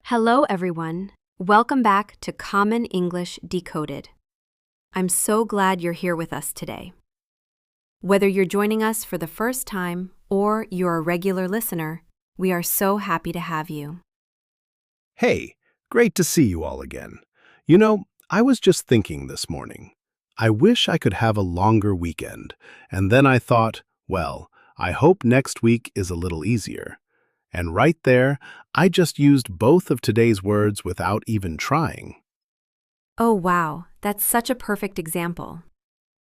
Hello, everyone. Welcome back to Common English Decoded. I'm so glad you're here with us today. Whether you're joining us for the first time or you're a regular listener, we are so happy to have you. Hey, great to see you all again. You know, I was just thinking this morning. I wish I could have a longer weekend, and then I thought, well, I hope next week is a little easier. And right there, I just used both of today's words without even trying. Oh, wow, that's such a perfect example.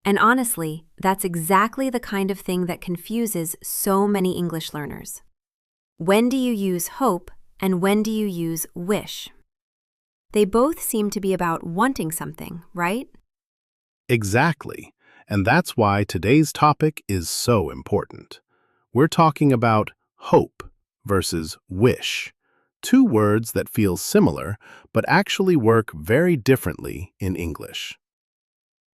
And honestly, that's exactly the kind of thing that confuses so many English learners. When do you use hope and when do you use wish? They both seem to be about wanting something, right? Exactly. And that's why today's topic is so important. We're talking about hope versus wish, two words that feel similar but actually work very differently in English.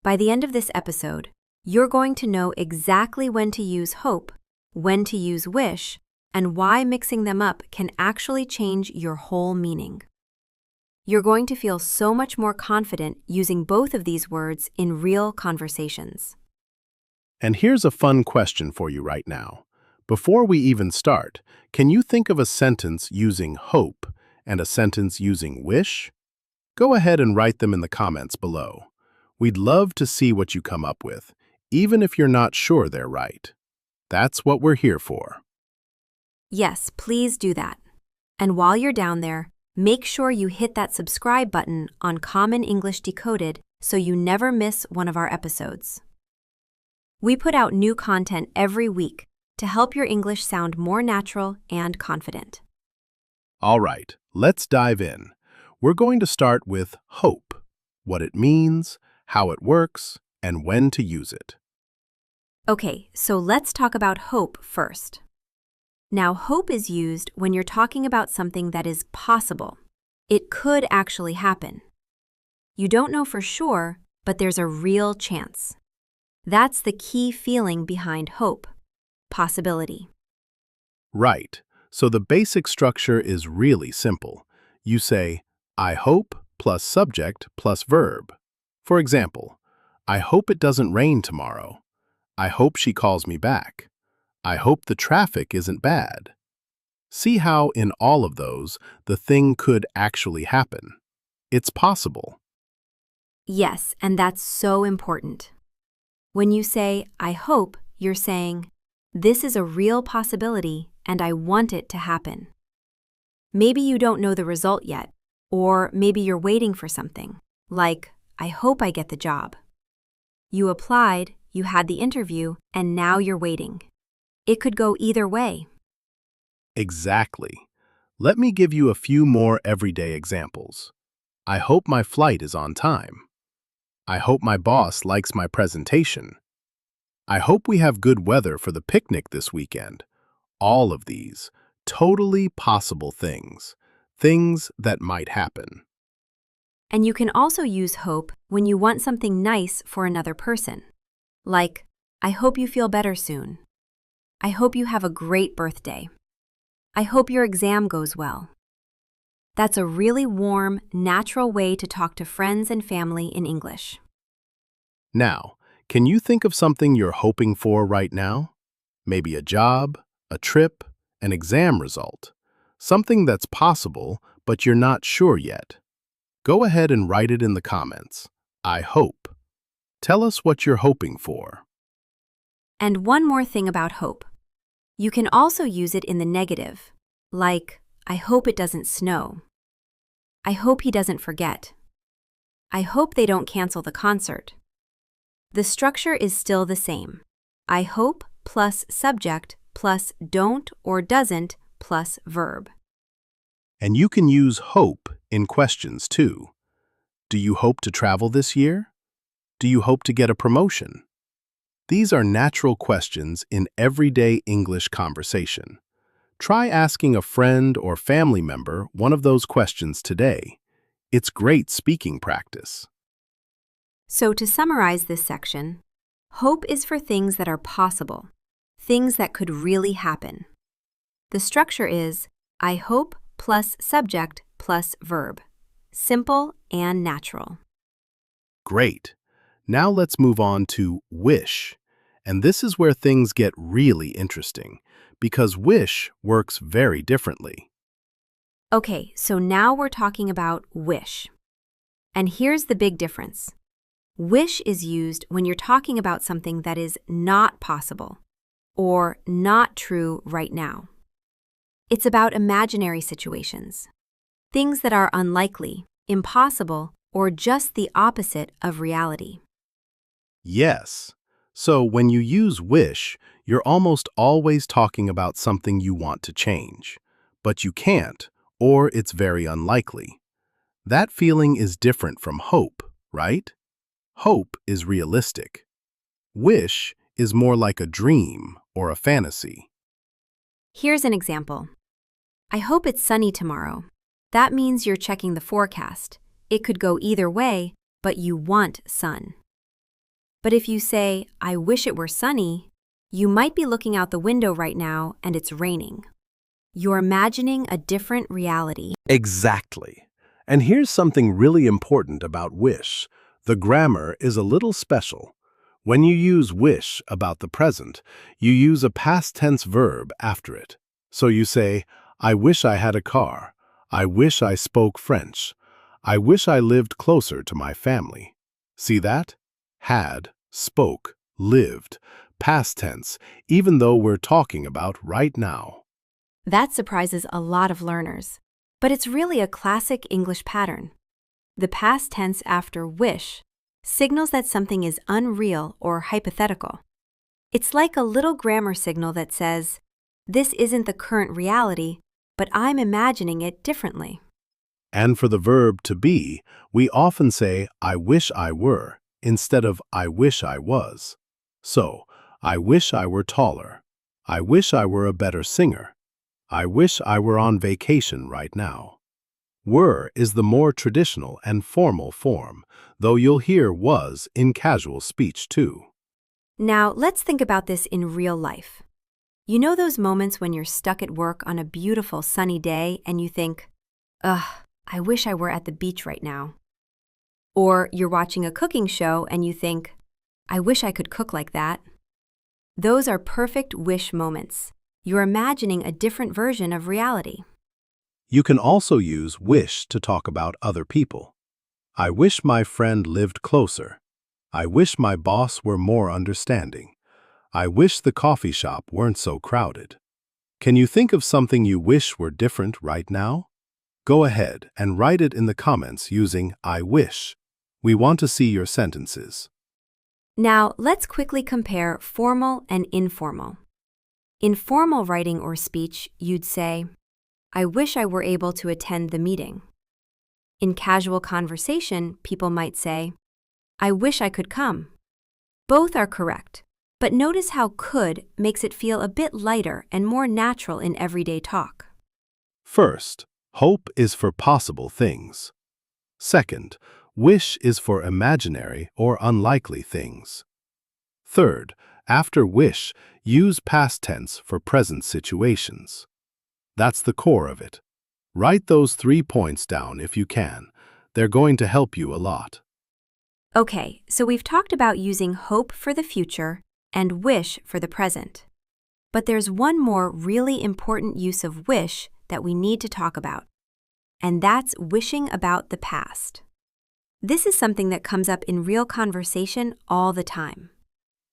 By the end of this episode, you're going to know exactly when to use hope, when to use wish, and why mixing them up can actually change your whole meaning. You're going to feel so much more confident using both of these words in real conversations. And here's a fun question for you right now. Before we even start, can you think of a sentence using hope and a sentence using wish? Go ahead and write them in the comments below. We'd love to see what you come up with, even if you're not sure they're right. That's what we're here for. Yes, please do that. And while you're down there, make sure you hit that subscribe button on Common English Decoded so you never miss one of our episodes. We put out new content every week to help your English sound more natural and confident. All right, let's dive in. We're going to start with hope, what it means, how it works, and when to use it. Okay, so let's talk about hope first. Now, hope is used when you're talking about something that is possible. It could actually happen. You don't know for sure, but there's a real chance. That's the key feeling behind hope. Possibility. Right, so the basic structure is really simple. You say, I hope plus subject plus verb. For example, I hope it doesn't rain tomorrow. I hope she calls me back. I hope the traffic isn't bad. See how in all of those, the thing could actually happen. It's possible. Yes, and that's so important. When you say, I hope, you're saying, this is a real possibility and I want it to happen. Maybe you don't know the result yet, or maybe you're waiting for something, like, I hope I get the job. You applied, you had the interview, and now you're waiting. It could go either way. Exactly. Let me give you a few more everyday examples. I hope my flight is on time. I hope my boss likes my presentation. I hope we have good weather for the picnic this weekend. All of these, totally possible things. Things that might happen. And you can also use hope when you want something nice for another person. Like, I hope you feel better soon. I hope you have a great birthday. I hope your exam goes well. That's a really warm, natural way to talk to friends and family in English. Now, can you think of something you're hoping for right now? Maybe a job, a trip, an exam result. Something that's possible, but you're not sure yet. Go ahead and write it in the comments. I hope. Tell us what you're hoping for. And one more thing about hope. You can also use it in the negative, like, I hope it doesn't snow. I hope he doesn't forget. I hope they don't cancel the concert. The structure is still the same. I hope plus subject plus don't or doesn't plus verb. And you can use hope in questions too. Do you hope to travel this year? Do you hope to get a promotion? These are natural questions in everyday English conversation. Try asking a friend or family member one of those questions today. It's great speaking practice. So to summarize this section, hope is for things that are possible, things that could really happen. The structure is I hope plus subject plus verb. Simple and natural. Great. Now let's move on to wish. And this is where things get really interesting, because wish works very differently. Okay, so now we're talking about wish. And here's the big difference. Wish is used when you're talking about something that is not possible or not true right now. It's about imaginary situations, things that are unlikely, impossible, or just the opposite of reality. Yes. So when you use wish, you're almost always talking about something you want to change, but you can't, or it's very unlikely. That feeling is different from hope, right? Hope is realistic. Wish is more like a dream or a fantasy. Here's an example. I hope it's sunny tomorrow. That means you're checking the forecast. It could go either way, but you want sun. But if you say, I wish it were sunny, you might be looking out the window right now and it's raining. You're imagining a different reality. Exactly. And here's something really important about wish. The grammar is a little special. When you use wish about the present, you use a past tense verb after it. So you say, I wish I had a car. I wish I spoke French. I wish I lived closer to my family. See that? Had, spoke, lived, past tense, even though we're talking about right now. That surprises a lot of learners, but it's really a classic English pattern. The past tense after wish signals that something is unreal or hypothetical. It's like a little grammar signal that says, this isn't the current reality, but I'm imagining it differently. And for the verb to be, we often say, I wish I were, instead of I wish I was. So, I wish I were taller. I wish I were a better singer. I wish I were on vacation right now. Were is the more traditional and formal form, though you'll hear was in casual speech too. Now, let's think about this in real life. You know those moments when you're stuck at work on a beautiful sunny day and you think, ugh, I wish I were at the beach right now. Or you're watching a cooking show and you think, I wish I could cook like that. Those are perfect wish moments. You're imagining a different version of reality. You can also use wish to talk about other people. I wish my friend lived closer. I wish my boss were more understanding. I wish the coffee shop weren't so crowded. Can you think of something you wish were different right now? Go ahead and write it in the comments using I wish. We want to see your sentences. Now, let's quickly compare formal and informal. In formal writing or speech, you'd say, I wish I were able to attend the meeting. In casual conversation, people might say, I wish I could come. Both are correct, but notice how could makes it feel a bit lighter and more natural in everyday talk. First, hope is for possible things. Second, wish is for imaginary or unlikely things. Third, after wish, use past tense for present situations. That's the core of it. Write those 3 points down if you can. They're going to help you a lot. Okay, so we've talked about using hope for the future and wish for the present. But there's one more really important use of wish that we need to talk about, and that's wishing about the past. This is something that comes up in real conversation all the time.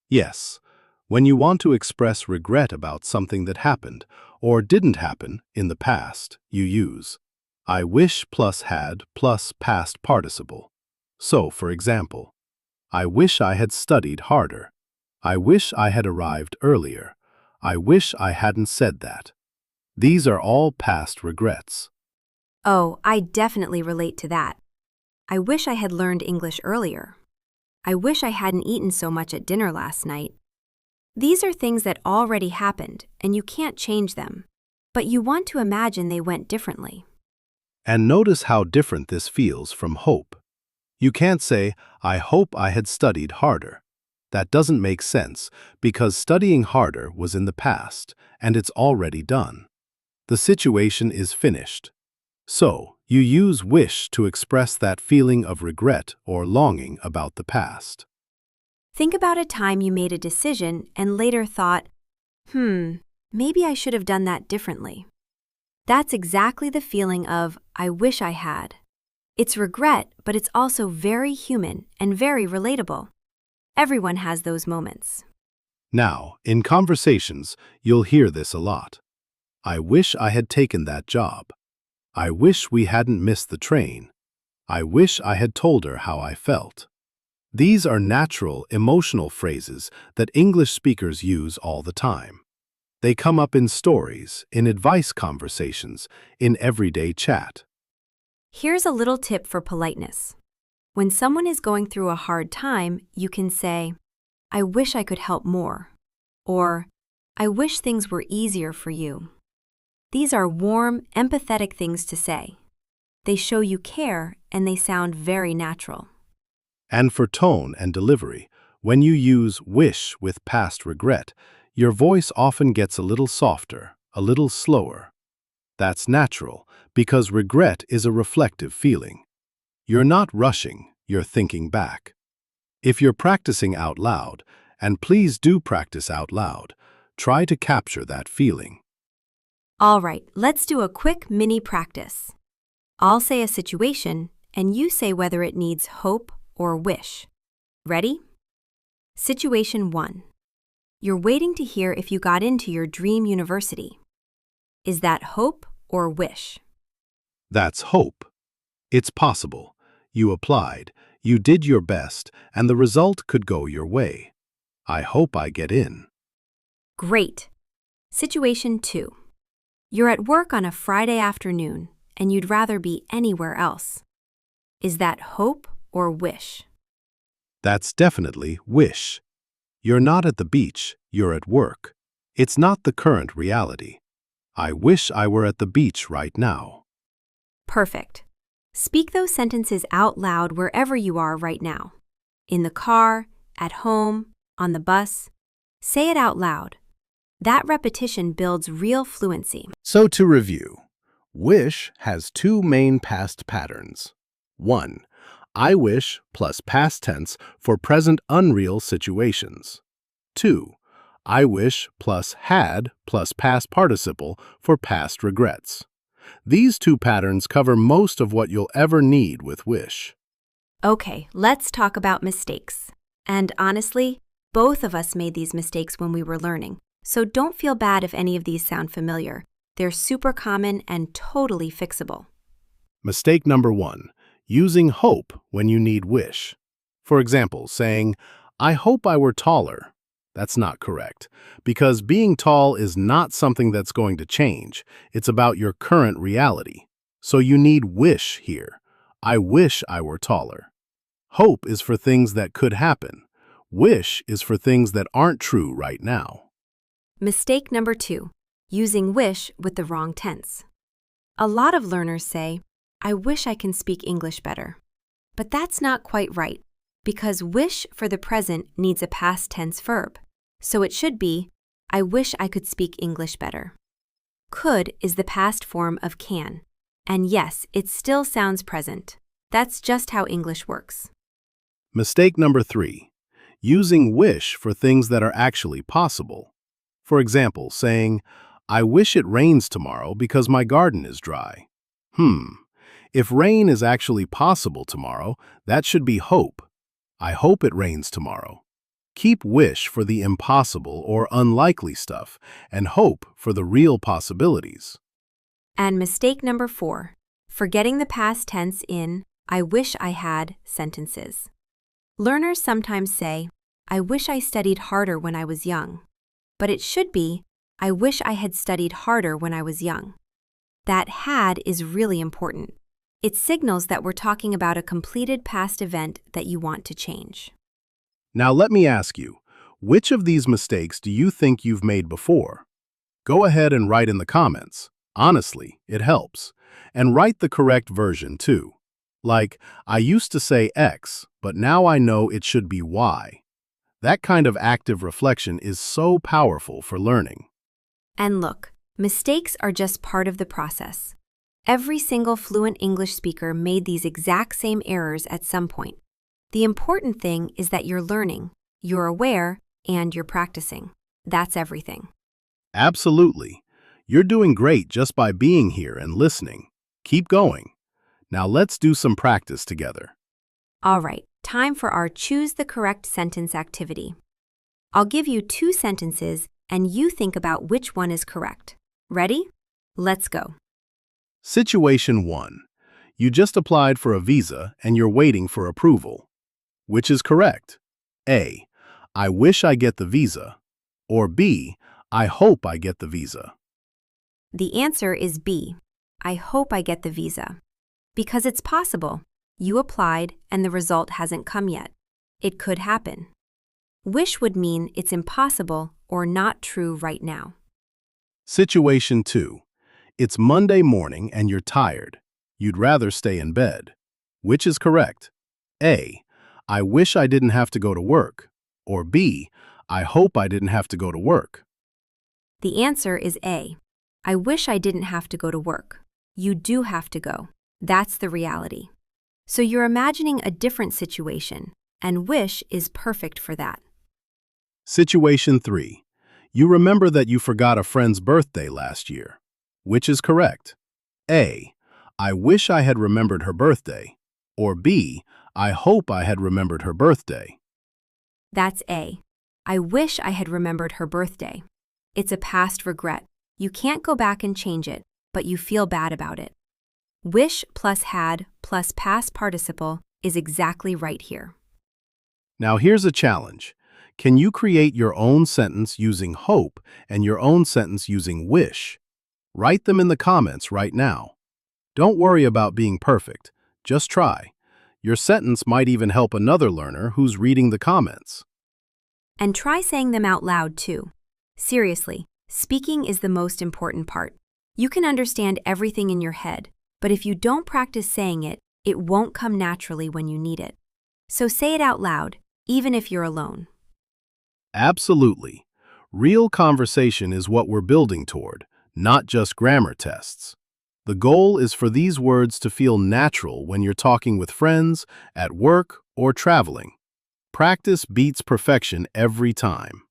Yes, when you want to express regret about something that happened or didn't happen in the past, you use I wish plus had plus past participle. So, for example, I wish I had studied harder. I wish I had arrived earlier. I wish I hadn't said that. These are all past regrets. Oh, I definitely relate to that. I wish I had learned English earlier. I wish I hadn't eaten so much at dinner last night. These are things that already happened, and you can't change them, but you want to imagine they went differently. And notice how different this feels from hope. You can't say, I hope I had studied harder. That doesn't make sense because studying harder was in the past, and it's already done. The situation is finished. So, You use wish to express that feeling of regret or longing about the past. Think about a time you made a decision and later thought, maybe I should have done that differently. That's exactly the feeling of, I wish I had. It's regret, but it's also very human and very relatable. Everyone has those moments. Now, in conversations, you'll hear this a lot. I wish I had taken that job. I wish we hadn't missed the train. I wish I had told her how I felt. These are natural, emotional phrases that English speakers use all the time. They come up in stories, in advice conversations, in everyday chat. Here's a little tip for politeness. When someone is going through a hard time, you can say, I wish I could help more, or I wish things were easier for you. These are warm, empathetic things to say. They show you care and they sound very natural. And for tone and delivery, when you use wish with past regret, your voice often gets a little softer, a little slower. That's natural because regret is a reflective feeling. You're not rushing, you're thinking back. If you're practicing out loud, and please do practice out loud, try to capture that feeling. All right, let's do a quick mini practice. I'll say a situation, and you say whether it needs hope or wish. Ready? Situation 1. You're waiting to hear if you got into your dream university. Is that hope or wish? That's hope. It's possible. You applied, you did your best, and the result could go your way. I hope I get in. Great. Situation 2. You're at work on a Friday afternoon, and you'd rather be anywhere else. Is that hope or wish? That's definitely wish. You're not at the beach, you're at work. It's not the current reality. I wish I were at the beach right now. Perfect. Speak those sentences out loud wherever you are right now. In the car, at home, on the bus. Say it out loud. That repetition builds real fluency. So to review, wish has two main past patterns. 1. I wish plus past tense for present unreal situations. 2. I wish plus had plus past participle for past regrets. These two patterns cover most of what you'll ever need with wish. Okay, let's talk about mistakes. And honestly, both of us made these mistakes when we were learning, so don't feel bad if any of these sound familiar. They're super common and totally fixable. Mistake number 1. Using hope when you need wish. For example, saying, I hope I were taller. That's not correct, because being tall is not something that's going to change. It's about your current reality. So you need wish here. I wish I were taller. Hope is for things that could happen. Wish is for things that aren't true right now. Mistake number 2. Using wish with the wrong tense. A lot of learners say, I wish I can speak English better. But that's not quite right, because wish for the present needs a past tense verb. So it should be, I wish I could speak English better. Could is the past form of can. And yes, it still sounds present. That's just how English works. Mistake number 3. Using wish for things that are actually possible. For example, saying, I wish it rains tomorrow because my garden is dry. If rain is actually possible tomorrow, that should be hope. I hope it rains tomorrow. Keep wish for the impossible or unlikely stuff, and hope for the real possibilities. And mistake number 4. Forgetting the past tense in I wish I had sentences. Learners sometimes say, I wish I studied harder when I was young. But it should be, I wish I had studied harder when I was young. That had is really important. It signals that we're talking about a completed past event that you want to change. Now let me ask you, which of these mistakes do you think you've made before? Go ahead and write in the comments. Honestly, it helps. And write the correct version too. Like, I used to say X, but now I know it should be Y. That kind of active reflection is so powerful for learning. And look, mistakes are just part of the process. Every single fluent English speaker made these exact same errors at some point. The important thing is that you're learning, you're aware, and you're practicing. That's everything. Absolutely. You're doing great just by being here and listening. Keep going. Now let's do some practice together. All right, time for our Choose the Correct Sentence activity. I'll give you 2 sentences and you think about which one is correct. Ready? Let's go. Situation 1. You just applied for a visa and you're waiting for approval. Which is correct? A. I wish I get the visa. Or B. I hope I get the visa. The answer is B. I hope I get the visa. Because it's possible. You applied and the result hasn't come yet. It could happen. Wish would mean it's impossible or not true right now. Situation 2. It's Monday morning and you're tired. You'd rather stay in bed. Which is correct? A. I wish I didn't have to go to work. Or B. I hope I didn't have to go to work. The answer is A. I wish I didn't have to go to work. You do have to go. That's the reality. So you're imagining a different situation, and wish is perfect for that. Situation 3. You remember that you forgot a friend's birthday last year. Which is correct? A. I wish I had remembered her birthday. Or B. I hope I had remembered her birthday. That's A. I wish I had remembered her birthday. It's a past regret. You can't go back and change it, but you feel bad about it. Wish plus had plus past participle is exactly right here. Now here's a challenge. Can you create your own sentence using hope and your own sentence using wish? Write them in the comments right now. Don't worry about being perfect. Just try. Your sentence might even help another learner who's reading the comments. And try saying them out loud too. Seriously, speaking is the most important part. You can understand everything in your head, but if you don't practice saying it, it won't come naturally when you need it. So say it out loud, even if you're alone. Absolutely. Real conversation is what we're building toward, not just grammar tests. The goal is for these words to feel natural when you're talking with friends, at work, or traveling. Practice beats perfection every time.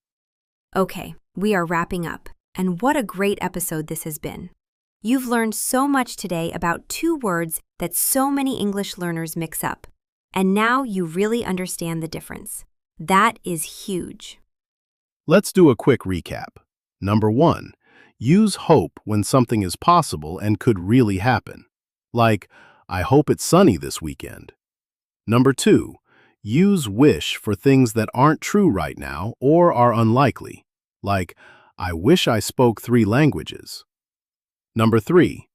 Okay, we are wrapping up, and what a great episode this has been. You've learned so much today about 2 words that so many English learners mix up, and now you really understand the difference. That is huge. Let's do a quick recap. Number 1. Use hope when something is possible and could really happen. Like, I hope it's sunny this weekend. Number 2. Use wish for things that aren't true right now or are unlikely. Like, I wish I spoke 3 languages. Number 3.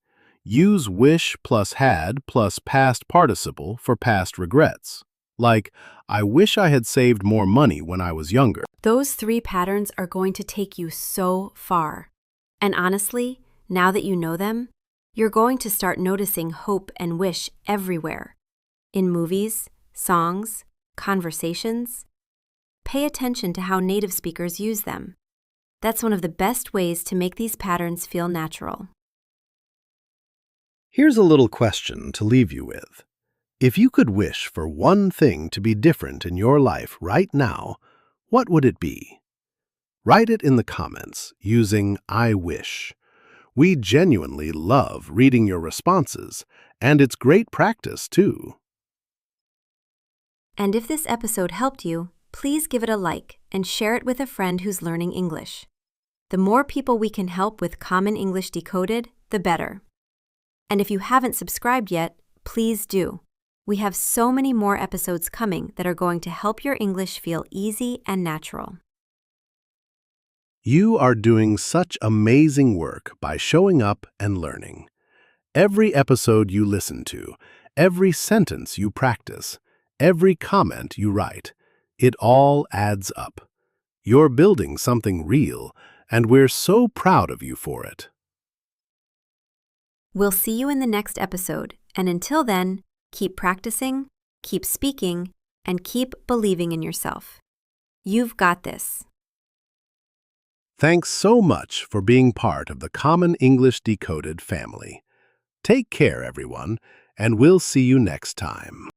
Use wish plus had plus past participle for past regrets. Like, I wish I had saved more money when I was younger. Those 3 patterns are going to take you so far. And honestly, now that you know them, you're going to start noticing hope and wish everywhere. In movies, songs, conversations. Pay attention to how native speakers use them. That's one of the best ways to make these patterns feel natural. Here's a little question to leave you with. If you could wish for one thing to be different in your life right now, what would it be? Write it in the comments using I wish. We genuinely love reading your responses, and it's great practice too. And if this episode helped you, please give it a like and share it with a friend who's learning English. The more people we can help with Common English Decoded, the better. And if you haven't subscribed yet, please do. We have so many more episodes coming that are going to help your English feel easy and natural. You are doing such amazing work by showing up and learning. Every episode you listen to, every sentence you practice, every comment you write, it all adds up. You're building something real, and we're so proud of you for it. We'll see you in the next episode, and until then, keep practicing, keep speaking, and keep believing in yourself. You've got this. Thanks so much for being part of the Common English Decoded family. Take care, everyone, and we'll see you next time.